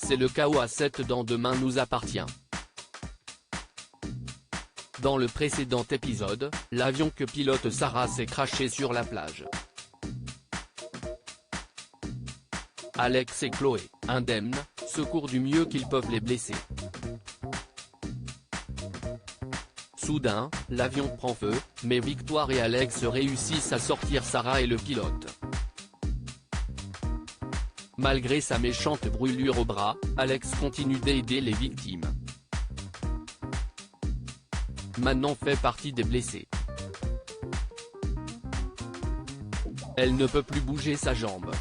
c'est le chaos à 7 dans Demain nous appartient. Dans le précédent épisode, l'avion que pilote Sarah s'est crashé sur la plage. Alex et Chloé, indemnes, secourent du mieux qu'ils peuvent les blessés. Soudain, l'avion prend feu, mais Victoire et Alex réussissent à sortir Sarah et le pilote. Malgré sa méchante brûlure au bras, Alex continue d'aider les victimes. Manon fait partie des blessés. Elle ne peut plus bouger sa jambe.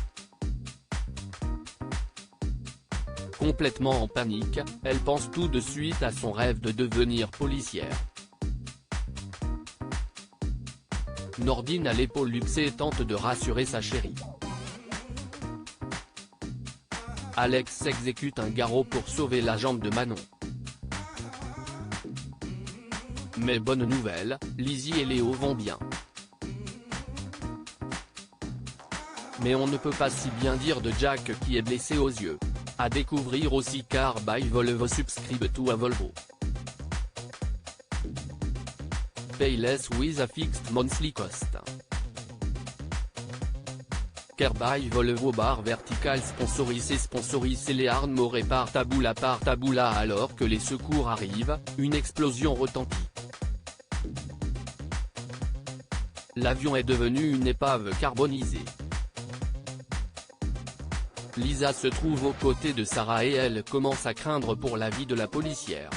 Complètement en panique, elle pense tout de suite à son rêve de devenir policière. Nordine à l'épaule luxée tente de rassurer sa chérie. Alex exécute un garrot pour sauver la jambe de Manon. Mais bonne nouvelle, Lizzie et Léo vont bien. Mais on ne peut pas si bien dire de Jack qui est blessé aux yeux. À découvrir aussi car by Volvo subscribe to a Volvo. Pay less with a fixed monthly cost. Car by Volvo barre verticale sponsorisé les Armoré par Taboula alors que les secours arrivent, une explosion retentit. L'avion est devenu une épave carbonisée. Lisa se trouve aux côtés de Sarah et elle commence à craindre pour la vie de la policière.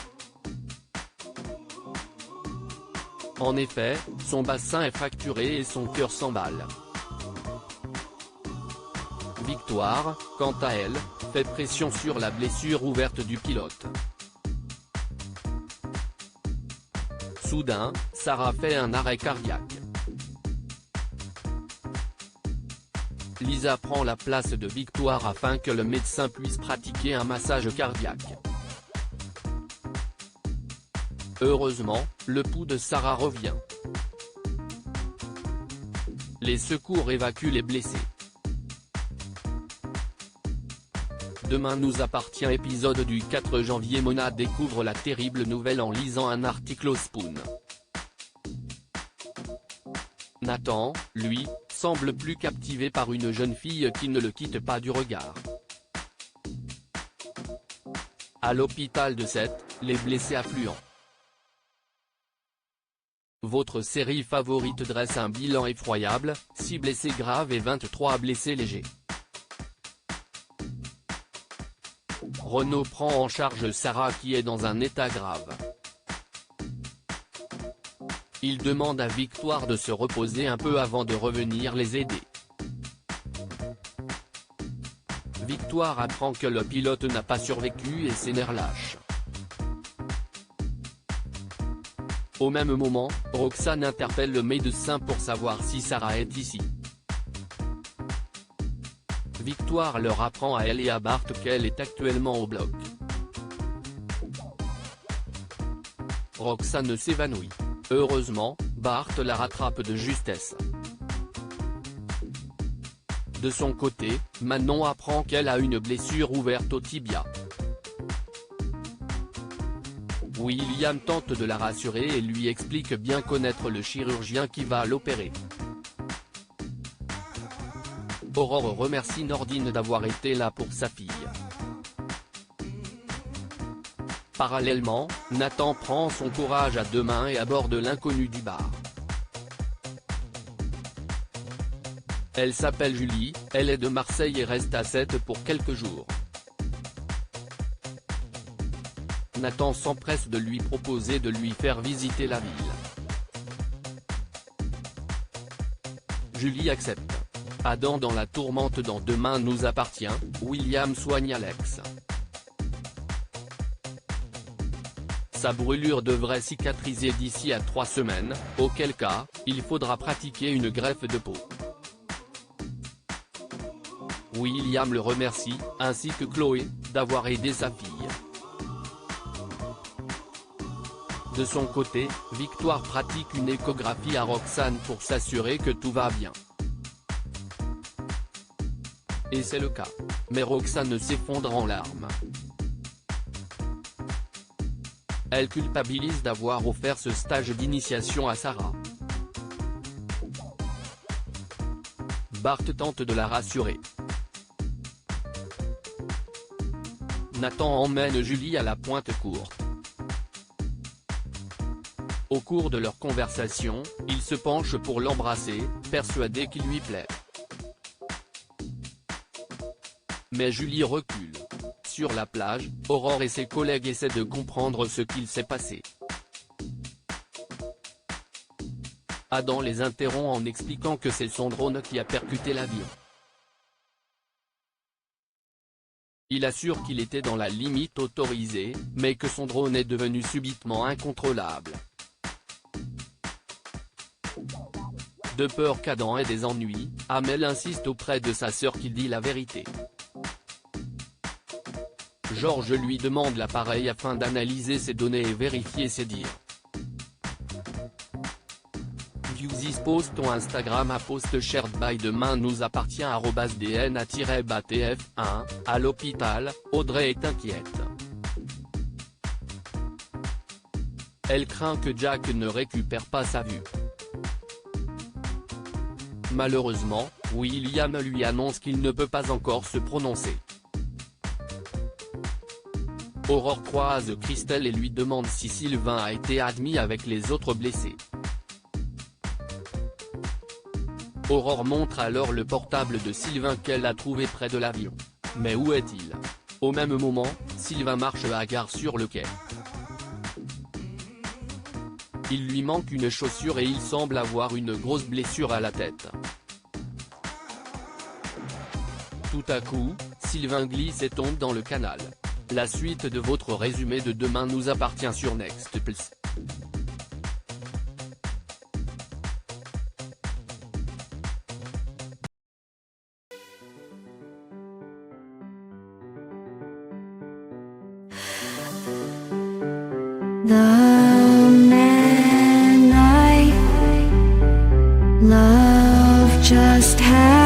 En effet, son bassin est fracturé et son cœur s'emballe. Victoire, quant à elle, fait pression sur la blessure ouverte du pilote. Soudain, Sarah fait un arrêt cardiaque. Lisa prend la place de Victoire afin que le médecin puisse pratiquer un massage cardiaque. Heureusement, le pouls de Sarah revient. Les secours évacuent les blessés. Demain nous appartient épisode du 4 janvier. Mona découvre la terrible nouvelle en lisant un article au Spoon. Nathan, lui, semble plus captivé par une jeune fille qui ne le quitte pas du regard. À l'hôpital de Sète, les blessés affluents. Votre série favorite dresse un bilan effroyable, 6 blessés graves et 23 blessés légers. Renaud prend en charge Sarah qui est dans un état grave. Il demande à Victoire de se reposer un peu avant de revenir les aider. Victoire apprend que le pilote n'a pas survécu et ses nerfs lâchent. Au même moment, Roxane interpelle le médecin pour savoir si Sarah est ici. Victoire leur apprend à elle et à Bart qu'elle est actuellement au bloc. Roxane s'évanouit. Heureusement, Bart la rattrape de justesse. De son côté, Manon apprend qu'elle a une blessure ouverte au tibia. William tente de la rassurer et lui explique bien connaître le chirurgien qui va l'opérer. Aurore remercie Nordine d'avoir été là pour sa fille. Parallèlement, Nathan prend son courage à deux mains et aborde l'inconnu du bar. Elle s'appelle Julie, elle est de Marseille et reste à Sète pour quelques jours. Nathan s'empresse de lui proposer de lui faire visiter la ville. Julie accepte. Adam dans la tourmente dans Demain nous appartient, William soigne Alex. Sa brûlure devrait cicatriser d'ici à 3 semaines, auquel cas, il faudra pratiquer une greffe de peau. William le remercie, ainsi que Chloé, d'avoir aidé sa fille. De son côté, Victoire pratique une échographie à Roxane pour s'assurer que tout va bien. Et c'est le cas. Mais Roxane s'effondre en larmes. Elle culpabilise d'avoir offert ce stage d'initiation à Sarah. Bart tente de la rassurer. Nathan emmène Julie à la pointe courte. Au cours de leur conversation, il se penche pour l'embrasser, persuadé qu'il lui plaît. Mais Julie recule. Sur la plage, Aurore et ses collègues essaient de comprendre ce qu'il s'est passé. Adam les interrompt en expliquant que c'est son drone qui a percuté l'avion. Il assure qu'il était dans la limite autorisée, mais que son drone est devenu subitement incontrôlable. De peur qu'Adam ait des ennuis, Amel insiste auprès de sa sœur qui dit la vérité. Georges lui demande l'appareil afin d'analyser ses données et vérifier ses dires. Viewsis post ton Instagram à post shared by demain nous appartient @dna-batf1, à l'hôpital, Audrey est inquiète. Elle craint que Jack ne récupère pas sa vue. Malheureusement, William lui annonce qu'il ne peut pas encore se prononcer. Aurore croise Christelle et lui demande si Sylvain a été admis avec les autres blessés. Aurore montre alors le portable de Sylvain qu'elle a trouvé près de l'avion. Mais où est-il? Au même moment, Sylvain marche à gare sur le quai. Il lui manque une chaussure et il semble avoir une grosse blessure à la tête. Tout à coup, Sylvain glisse et tombe dans le canal. La suite de votre résumé de demain nous appartient sur Next Plus. The man I love just had